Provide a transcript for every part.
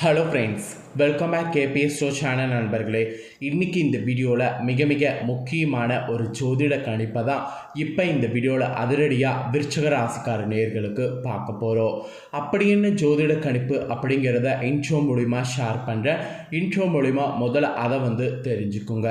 Hello friends, welcome back KPS show channel நண்பர்களே. இன்றைக்கி இந்த வீடியோவில் மிக முக்கியமான ஒரு ஜோதிட கணிப்பை தான் இப்போ இந்த வீடியோவில் அதிரடியாக விருச்சிக ராசிக்கார நேயர்களுக்கு பார்க்க போகிறோம். அப்படி என்ன ஜோதிட கணிப்பு அப்படிங்கிறத இன்ட்ரோ மூலிமா ஷேர் பண்ணுறேன். இன்ட்ரோ மூலிமா முதல்ல அதை தெரிஞ்சுக்குங்க.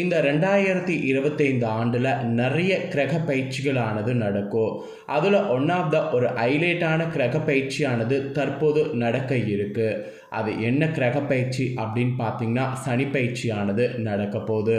இந்த 2025 ஆண்டில் நிறைய கிரக பயிற்சிகளானது நடக்கும். அதில் ஒன் ஆஃப் த ஒரு ஹைலைட்டான கிரக பயிற்சியானது தற்போது நடக்க இருக்குது. அது என்ன கிரக பயிற்சி அப்படின்னு பார்த்தீங்கன்னா சனி பயிற்சியானது நடக்க போகுது.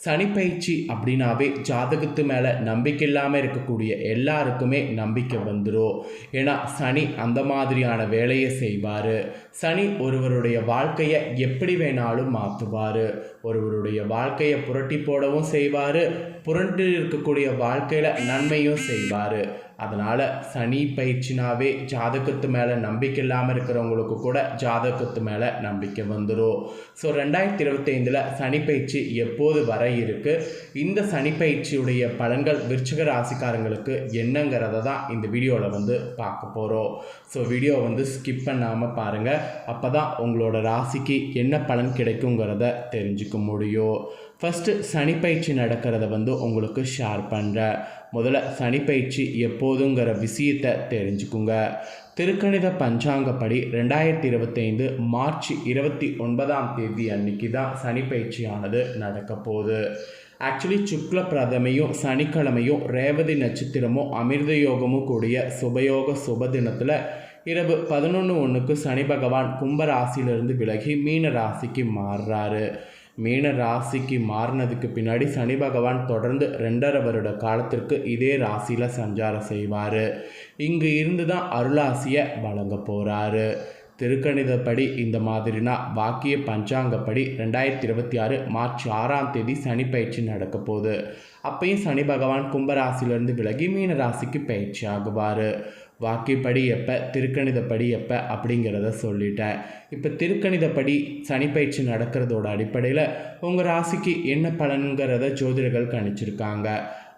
சனி பயிற்சி அப்படின்னாவே ஜாதகத்து மேலே நம்பிக்கை இல்லாமல் இருக்கக்கூடிய எல்லாருக்குமே நம்பிக்கை வந்துடும். ஏன்னா சனி அந்த மாதிரியான வேலையை செய்வார். சனி ஒருவருடைய வாழ்க்கையை எப்படி வேணாலும் மாற்றுவார். ஒருவருடைய வாழ்க்கையை புரட்டி போடவும் செய்வார், புரண்டு இருக்கக்கூடிய வாழ்க்கையில் நன்மையும் செய்வார். அதனால் சனி பயிற்சினாவே ஜாதகத்து மேலே நம்பிக்கை இல்லாமல் இருக்கிறவங்களுக்கு கூட ஜாதகத்து மேலே நம்பிக்கை வந்துடும். ஸோ 2025 சனி பயிற்சி எப்போது வர இருக்குது, இந்த சனி பயிற்சியுடைய பலன்கள் விருச்சிக ராசிக்காரங்களுக்கு என்னங்கிறத தான் இந்த வீடியோவில் பார்க்க போகிறோம். ஸோ வீடியோ ஸ்கிப் பண்ணாமல் பாருங்கள். அப்போ தான் உங்களோட ராசிக்கு என்ன பலன் கிடைக்குங்கிறத தெரிஞ்சுக்க முடியும். ஃபஸ்ட்டு சனி பயிற்சி நடக்கிறத உங்களுக்கு ஷேர் பண்ணுறேன். முதல்ல சனி பயிற்சி எப்போதுங்கிற விஷயத்தை தெரிஞ்சுக்குங்க. திருக்கணித பஞ்சாங்கப்படி 2025 மார்ச் 29 அன்னைக்கு தான் சனி பயிற்சியானது நடக்க போகுது. ஆக்சுவலி சுக்ல பிரதமையும் சனிக்கிழமையும் ரேவதி நட்சத்திரமும் அமிர்த யோகமும் கூடிய சுபயோக சுப தினத்தில் இரவு 11:01 சனி பகவான் கும்ப ராசியிலிருந்து விலகி மீன ராசிக்கு மாறுறாரு. மீன ராசிக்கு மாறினதுக்கு பின்னாடி சனி பகவான் தொடர்ந்து 2.5 வருட காலத்திற்கு இதே ராசியில் சஞ்சாரம் செய்வார். இங்கு இருந்து தான் அருளாசியை வழங்க போகிறாரு. திருக்கணிதப்படி இந்த மாதிரினா வாக்கிய பஞ்சாங்கப்படி 2026 மார்ச் 6 சனி பயிற்சி நடக்க போகுது. அப்பையும் சனி பகவான் கும்பராசிலிருந்து விலகி மீன ராசிக்கு பயிற்சி ஆகுவார். வாக்கியப்படி எப்போ, திருக்கணிதப்படி எப்போ அப்படிங்கிறத சொல்லிட்டேன். இப்போ திருக்கணிதப்படி சனி பயிற்சி நடக்கிறதோட அடிப்படையில் உங்கள் ராசிக்கு என்ன பலன்கிறத ஜோதிடர்கள் கணிச்சிருக்காங்க.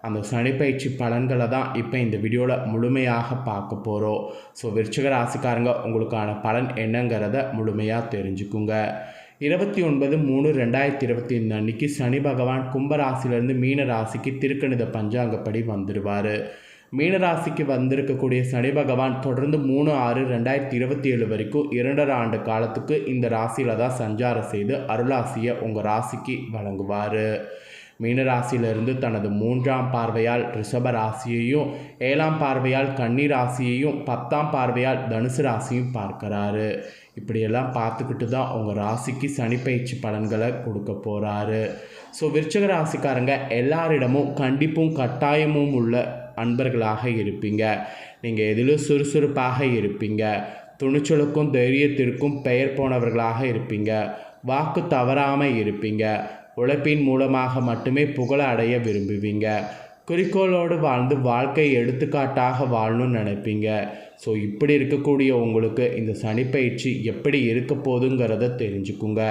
அந்த சனி பயிற்சி பலன்களை தான் இப்போ இந்த வீடியோவில் முழுமையாக பார்க்க போகிறோம். ஸோ விருச்சிக ராசிக்காரங்க உங்களுக்கான பலன் என்னங்கிறத முழுமையாக தெரிஞ்சுக்குங்க. 29/3/2025 அன்னைக்கு சனி பகவான் கும்பராசிலேருந்து மீன ராசிக்கு திருக்கணித பஞ்சாங்கப்படி வந்துடுவார். மீனராசிக்கு வந்திருக்கக்கூடிய சனி பகவான் தொடர்ந்து 3/6/2027 வரைக்கும் 2.5 ஆண்டு காலத்துக்கு இந்த ராசியில் தான் சஞ்சாரம் செய்து அருளாசியை உங்கள் ராசிக்கு வழங்குவார். மீனராசியிலிருந்து தனது 3ஆம் பார்வையால் ரிஷப ராசியையும் 7ஆம் பார்வையால் கன்னி ராசியையும் 10ஆம் பார்வையால் தனுசு ராசியும் பார்க்குறாரு. இப்படியெல்லாம் பார்த்துக்கிட்டு தான் உங்கள் ராசிக்கு சனி பயிற்சி பலன்களை கொடுக்க போகிறாரு. ஸோ விருச்சிக ராசிக்காரங்க எல்லாரிடமும் கண்டிப்பும் கட்டாயமும் உள்ள அன்பர்களாக இருப்பீங்க. நீங்கள் எதிலும் சுறுசுறுப்பாக இருப்பீங்க. துணிச்சலுக்கும் தைரியத்திற்கும் பெயர் போனவர்களாக இருப்பீங்க. வாக்கு தவறாமல் இருப்பீங்க. உழைப்பின் மூலமாக மட்டுமே புகழ அடைய விரும்புவீங்க. குறிக்கோளோடு வாழ்ந்து வாழ்க்கை எடுத்துக்காட்டாக வாழணும்னு நினைப்பீங்க. ஸோ இப்படி இருக்கக்கூடிய உங்களுக்கு இந்த சனி பயிற்சி எப்படி இருக்க போகுதுங்கிறத தெரிஞ்சுக்குங்க.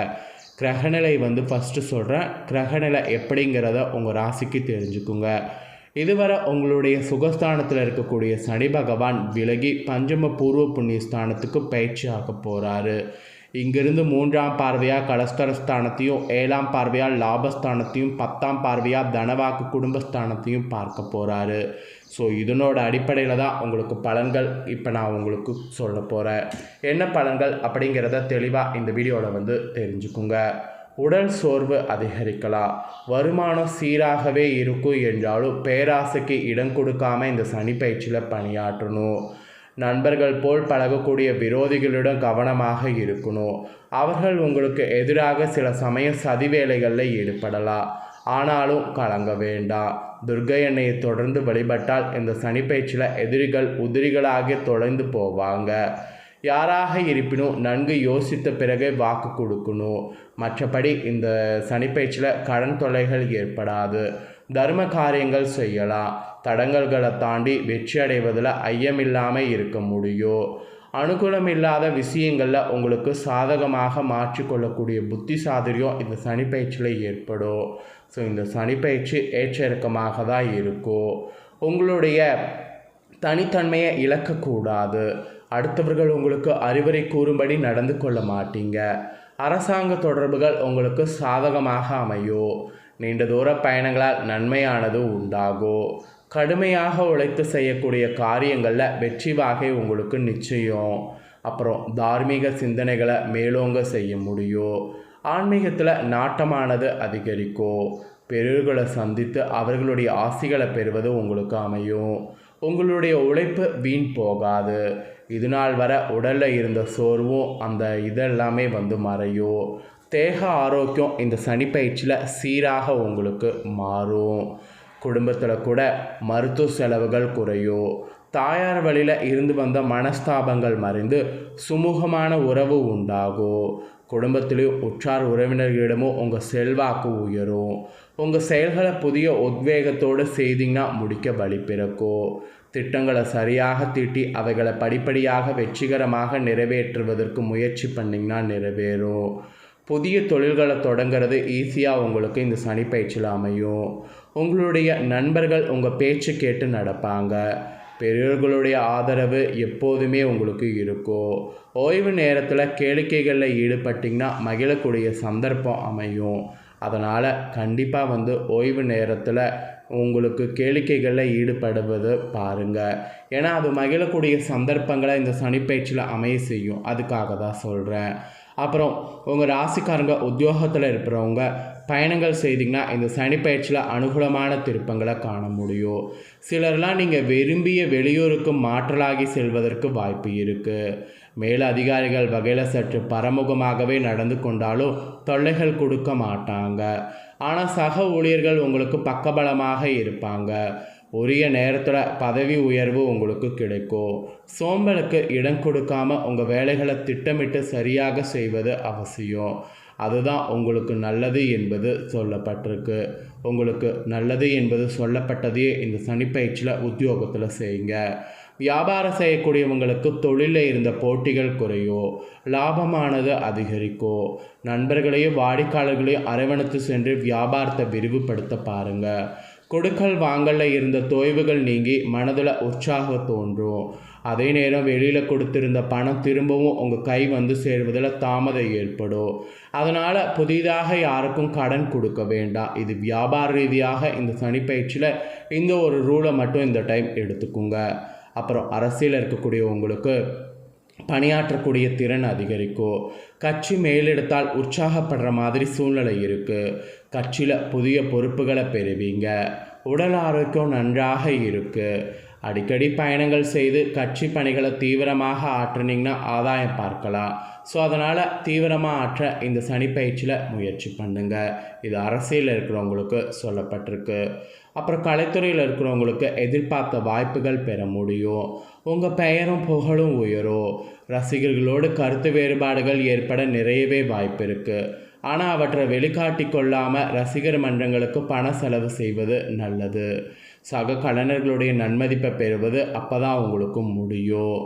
கிரகநிலை ஃபஸ்ட்டு சொல்கிறேன். கிரகநிலை எப்படிங்கிறத உங்கள் ராசிக்கு தெரிஞ்சுக்குங்க. இதுவரை உங்களுடைய சுகஸ்தானத்தில் இருக்கக்கூடிய சனி பகவான் விலகி பஞ்சம பூர்வ புண்ணிய ஸ்தானத்துக்கு பயிற்சி ஆக போகிறாரு. இங்கிருந்து 3ஆம் பார்வையாக கலஸ்தரஸ்தானத்தையும் 7ஆம் பார்வையால் லாபஸ்தானத்தையும் 10ஆம் பார்வையாக தனவாக்கு குடும்பஸ்தானத்தையும் பார்க்க போகிறாரு. ஸோ இதனோட அடிப்படையில் தான் உங்களுக்கு பலன்கள் இப்போ நான் உங்களுக்கு சொல்ல போகிறேன். என்ன பலன்கள் அப்படிங்கிறத தெளிவாக இந்த வீடியோவில் தெரிஞ்சுக்குங்க. உடல் சோர்வு அதிகரிக்கலாம். வருமானம் சீராகவே இருக்கும் என்றாலும் பேராசைக்கு இடம் கொடுக்காமல் இந்த சனி பயிற்சியில் பணியாற்றணும். நண்பர்கள் போல் பழகக்கூடிய விரோதிகளிடம் கவனமாக இருக்கணும். அவர்கள் உங்களுக்கு எதிராக சில சமயம் சதி வேலைகளில் ஈடுபடலாம். ஆனாலும் கலங்க வேண்டாம். துர்க்கை எண்ணெயை தொடர்ந்து வழிபட்டால் இந்த சனி பயிற்சியில் எதிரிகள் உதிரிகளாக தொலைந்து போவாங்க. யாராக இருப்பினும் நன்கு யோசித்த பிறகே வாக்கு கொடுக்கணும். மற்றபடி இந்த சனி பயிற்சியில் கடன் தொல்லைகள் ஏற்படாது. தர்ம காரியங்கள் செய்யலாம். தடங்கல்களை தாண்டி வெற்றி அடைவதில் ஐயமில்லாமல் இருக்க முடியும். அனுகூலம் இல்லாத விஷயங்களில் உங்களுக்கு சாதகமாக மாற்றிக்கொள்ளக்கூடிய புத்தி சாதுரியம் இந்த சனி பயிற்சியில் ஏற்படும். ஸோ இந்த சனி பயிற்சி ஏற்ற இறக்கமாக தான் இருக்கும். உங்களுடைய தனித்தன்மையை இழக்கக்கூடாது. அடுத்தவர்கள் உங்களுக்கு அறிவுரை கூறும்படி நடந்து கொள்ள மாட்டீங்க. அரசாங்க தொடர்புகள் உங்களுக்கு சாதகமாக அமையும். நீண்ட தூர பயணங்களால் நன்மையானது உண்டாகும். கடுமையாக உழைத்து செய்யக்கூடிய காரியங்களில் வெற்றி வாகை உங்களுக்கு நிச்சயம். அப்புறம் தார்மீக சிந்தனைகளை மேலோங்க செய்ய முடியும். ஆன்மீகத்தில் நாட்டமானது அதிகரிக்கும். பெரியவர்களை சந்தித்து அவர்களுடைய ஆசிகளை பெறுவது உங்களுக்கு அமையும். உங்களுடைய உழைப்பு வீண் போகாது. இது நாள் வர உடலில் இருந்த சோர்வும் அந்த இதெல்லாமே மறையும். தேக ஆரோக்கியம் இந்த சனிப்பயிற்சியில் சீராக உங்களுக்கு மாறும். குடும்பத்தில் கூட மருத்துவ செலவுகள் குறையும். தாயார் வழியில் இருந்து வந்த மனஸ்தாபங்கள் மறைந்து சுமூகமான உறவு உண்டாகும். குடும்பத்திலையும் உற்றார் உறவினர்களிடமும் உங்கள் செல்வாக்கு உயரும். உங்கள் செயல்களை புதிய உத்வேகத்தோடு செய்தீங்கன்னா முடிக்க வழி பிறக்கும். திட்டங்களை சரியாக தீட்டி அவைகளை படிப்படியாக வெற்றிகரமாக நிறைவேற்றுவதற்கு முயற்சி பண்ணிங்கன்னா நிறைவேறும். புதிய தொழில்களை தொடங்கிறது ஈஸியாக உங்களுக்கு இந்த சனிப்பயிற்சியில் அமையும். உங்களுடைய நண்பர்கள் உங்கள் பேச்சு கேட்டு நடப்பாங்க. பெரியவர்களுடைய ஆதரவு எப்போதுமே உங்களுக்கு இருக்கும். ஓய்வு நேரத்தில் கேளிக்கைகளில் ஈடுபட்டிங்கன்னா மகிழக்கூடிய சந்தர்ப்பம் அமையும். அதனால் கண்டிப்பாக ஓய்வு நேரத்தில் உங்களுக்கு கேளிக்கைகளில் ஈடுபடுவது பாருங்கள். ஏன்னா அது மகிழக்கூடிய சந்தர்ப்பங்களை இந்த சனிப்பயிற்சியில் அமைய செய்யும். அதுக்காக தான் சொல்கிறேன். அப்புறம் உங்கள் ராசிக்காரங்க உத்தியோகத்தில் இருக்கிறவங்க பயணங்கள் செய்திங்கன்னா இந்த சனிப்பயிற்சியில் அனுகூலமான திருப்பங்களை காண முடியும். சிலர்லாம் நீங்கள் விரும்பிய வெளியூருக்கு மாற்றலாகி செல்வதற்கு வாய்ப்பு இருக்குது. மேல அதிகாரிகள் வகையில் சற்று பரமுகமாகவே நடந்து கொண்டாலும் தொல்லைகள் கொடுக்க மாட்டாங்க. ஆனால் சக ஊழியர்கள் உங்களுக்கு பக்கபலமாக இருப்பாங்க. உரிய நேரத்தில் பதவி உயர்வு உங்களுக்கு கிடைக்கும். சோம்பலுக்கு இடம் கொடுக்காம உங்கள் வேலைகளை திட்டமிட்டு சரியாக செய்வது அவசியம். அதுதான் உங்களுக்கு நல்லது என்பது சொல்லப்பட்டிருக்கு. உங்களுக்கு நல்லது என்பது சொல்லப்பட்டதையே இந்த சனிப்பயிற்சியில் உத்தியோகத்தில் செய்யுங்க. வியாபாரம் செய்யக்கூடியவங்களுக்கு தொழிலில் இருந்த போட்டிகள் குறையும். லாபமானது அதிகரிக்கும். நண்பர்களையும் வாடிக்கையாளர்களையும் அரவணைத்து சென்று வியாபாரத்தை விரிவுபடுத்த பாருங்கள். கொடுக்கல் வாங்கலில் இருந்த தொய்வுகள் நீங்கி மனதில் உற்சாகம் தோன்றும். அதே நேரம் வெளியில் கொடுத்திருந்த பணம் திரும்பவும் உங்கள் கை சேர்வதில் தாமதம் ஏற்படும். அதனால் புதிதாக யாருக்கும் கடன் கொடுக்க வேண்டாம். இது வியாபார ரீதியாக இந்த சனிப்பயிற்சியில் இந்த ஒரு ரூலை மட்டும் இந்த டைம் எடுத்துக்கோங்க. அப்புறம் அரசியல் இருக்கக்கூடிய உங்களுக்கு பணியாற்றக்கூடிய திறன் அதிகரிக்கும். கட்சி மேலெடுத்தால் உற்சாகப்படுற மாதிரி சூழ்நிலை இருக்குது. கட்சியில் புதிய பொறுப்புகளை பெறுவீங்க. உடல் ஆரோக்கியம் நன்றாக இருக்குது. அடிக்கடி பயணங்கள் செய்து கட்சி பணிகளை தீவிரமாக ஆற்றினீங்கன்னா ஆதாயம் பார்க்கலாம். ஸோ அதனால் தீவிரமாக ஆற்ற இந்த சனிப்பயிற்சியில் முயற்சி பண்ணுங்கள். இது அரசியலில் இருக்கிறவங்களுக்கு சொல்லப்பட்டிருக்கு. அப்புறம் கலைத்துறையில் இருக்கிறவங்களுக்கு எதிர்பார்த்த வாய்ப்புகள் பெற முடியும். உங்கள் பெயரும் புகழும் உயரும். ரசிகர்களோடு கருத்து வேறுபாடுகள் ஏற்பட நிறையவே வாய்ப்பு இருக்குது. ஆனால் அவற்றை வெளிக்காட்டி கொள்ளாமல் ரசிகர் மன்றங்களுக்கு பண செலவு செய்வது நல்லது. சக கலைஞர்களுடைய நன்மதிப்பை பெறுவது அப்போ தான் உங்களுக்கு முடியும்.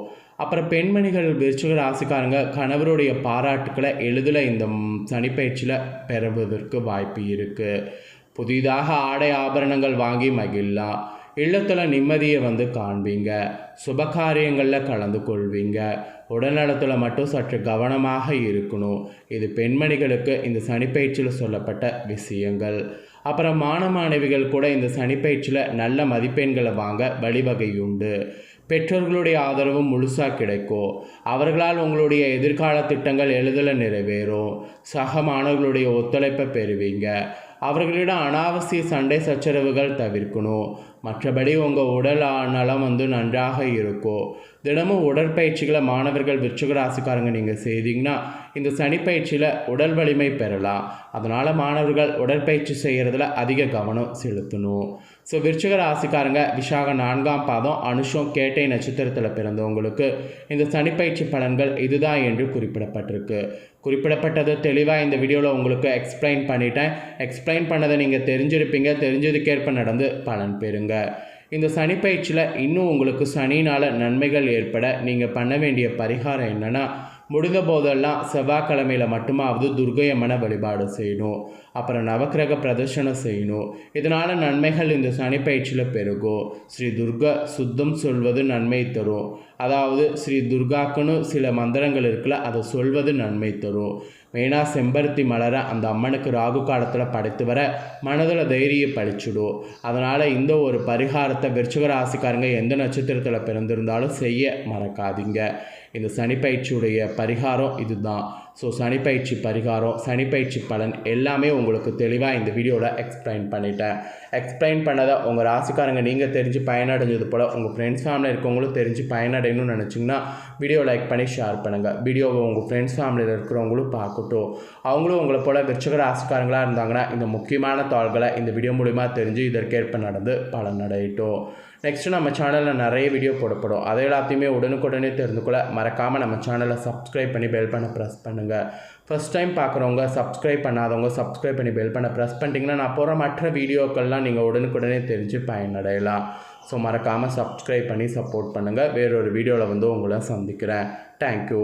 அப்புறம் பெண்மணிகள் விருச்சிக ராசிக்காரங்க கணவருடைய பாராட்டுக்களை எளிதில் இந்த சனிப்பயிற்சியில் பெறுவதற்கு வாய்ப்பு இருக்குது. புதிதாக ஆடை ஆபரணங்கள் வாங்கி மகிழலாம். இல்லத்தில் நிம்மதியை காண்பீங்க. சுபகாரியங்களில் கலந்து கொள்வீங்க. உடல்நலத்தில் மட்டும் சற்று கவனமாக இருக்கணும். இது பெண்மணிகளுக்கு இந்த சனிப்பயிற்சியில் சொல்லப்பட்ட விஷயங்கள். அப்புறம் மாணவிகள் கூட இந்த சனிப்பயிற்சியில் நல்ல மதிப்பெண்களை வாங்க வழிவகையுண்டு. பெற்றோர்களுடைய ஆதரவு முழுசாக கிடைக்கும். அவர்களால் உங்களுடைய எதிர்கால திட்டங்கள் எளிதில் நிறைவேறும். சக மாணவர்களுடைய ஒத்துழைப்பை பெறுவீங்க. அவர்களிடம் அனாவசிய சண்டை சச்சரவுகள் தவிர்க்கணும். மற்றபடி உங்கள் உடல் நலம் நன்றாக இருக்கும். தினமும் உடற்பயிற்சிகளை மாணவர்கள் விருச்சிக ராசிக்காரங்க நீங்கள் செய்தீங்கன்னா இந்த சனிப்பயிற்சியில் உடல் வலிமை பெறலாம். அதனால் மாணவர்கள் உடற்பயிற்சி செய்கிறதுல அதிக கவனம் செலுத்தணும். ஸோ விருச்சிக ராசிக்காரங்க விசாக 4ஆம் பாதம் அனுஷம் கேட்டை நட்சத்திரத்தில் பிறந்தவங்களுக்கு இந்த சனிப்பயிற்சி பலன்கள் இதுதான் என்று குறிப்பிடப்பட்டிருக்கு. குறிப்பிடப்பட்டது தெளிவாக இந்த வீடியோவில் உங்களுக்கு எக்ஸ்பிளைன் பண்ணிட்டேன். எக்ஸ்பிளைன் பண்ணதை நீங்கள் தெரிஞ்சிருப்பீங்க. தெரிஞ்சதுக்கேற்ப நடந்து பலன் பெறுங்க. இந்த சனிப்பயிற்சியில் இன்னும் உங்களுக்கு சனினால் நன்மைகள் ஏற்பட நீங்கள் பண்ண வேண்டிய பரிகாரம் என்னென்னா, முடிந்த போதெல்லாம் செவ்வாய்க்கிழமையில் மட்டுமாவது துர்க்கையம்மனை வழிபாடு செய்யணும். அப்புறம் நவக்கிரக பிரதர்ஷனம் செய்யணும். இதனால் நன்மைகள் இந்த சனிப்பயிற்சியில் பெருகும். ஸ்ரீ துர்கா சுத்தம் சொல்வது நன்மை தரும். அதாவது ஸ்ரீ துர்காக்குன்னு சில மந்திரங்கள் இருக்குல்ல, அதை சொல்வது நன்மை தரும். மெயினாக செம்பருத்தி மலரை அந்த அம்மனுக்கு ராகு காலத்தில் படைத்து வர மனதில் தைரியம் பழிச்சுடும். அதனால் இந்த ஒரு பரிகாரத்தை விருச்சிக ராசிக்காரங்க எந்த நட்சத்திரத்தில் பிறந்திருந்தாலும் செய்ய மறக்காதீங்க. இந்த சனிப்பயிற்சியுடைய பரிகாரம் இதுதான். ஸோ சனிப்பயிற்சி பரிகாரம், சனிப்பயிற்சி பலன் எல்லாமே உங்களுக்கு தெளிவாக இந்த வீடியோவில் எக்ஸ்பிளைன் பண்ணிட்டேன். எக்ஸ்பிளைன் பண்ணதை உங்கள் ராசிக்காரங்க நீங்கள் தெரிஞ்சு பயனடைஞ்சது போல் உங்கள் ஃப்ரெண்ட்ஸ் ஃபேமிலியில் இருக்கவங்களும் தெரிஞ்சு பயனடையணும்னு நினச்சிங்கன்னா வீடியோ லைக் பண்ணி ஷேர் பண்ணுங்கள். வீடியோவை உங்கள் ஃப்ரெண்ட்ஸ் ஃபேமிலியில் இருக்கிறவங்களும் பார்க்கட்டும். அவங்களும் உங்களை போல் விருச்சிக ராசிக்காரங்களாக இருந்தாங்கன்னா இந்த முக்கியமான தாள்களை இந்த வீடியோ மூலிமா தெரிஞ்சு இதற்கேற்ப நடந்து பலனடையட்டும். நெக்ஸ்ட்டு நம்ம சேனலில் நிறைய வீடியோ போடப்படும். அதை எல்லாத்தையுமே உடனுக்குடனே தெரிந்துக்கொள்ள மறக்காமல் நம்ம சேனலை சப்ஸ்கிரைப் பண்ணி பெல் பண்ண ப்ரெஸ் பண்ணுங்கள். ஃபஸ்ட் டைம் பார்க்குறவங்க, சப்ஸ்கிரைப் பண்ணாதவங்க சப்ஸ்கிரைப் பண்ணி பெல் பண்ண ப்ரெஸ் பண்ணிட்டீங்கன்னா நான் போகிற மற்ற வீடியோக்கள்லாம் நீங்கள் உடனுக்குடனே தெரிஞ்சு பயனடையலாம். ஸோ மறக்காமல் சப்ஸ்கிரைப் பண்ணி சப்போர்ட் பண்ணுங்கள். வேறொரு வீடியோவில் உங்களை சந்திக்கிறேன். தேங்க்யூ.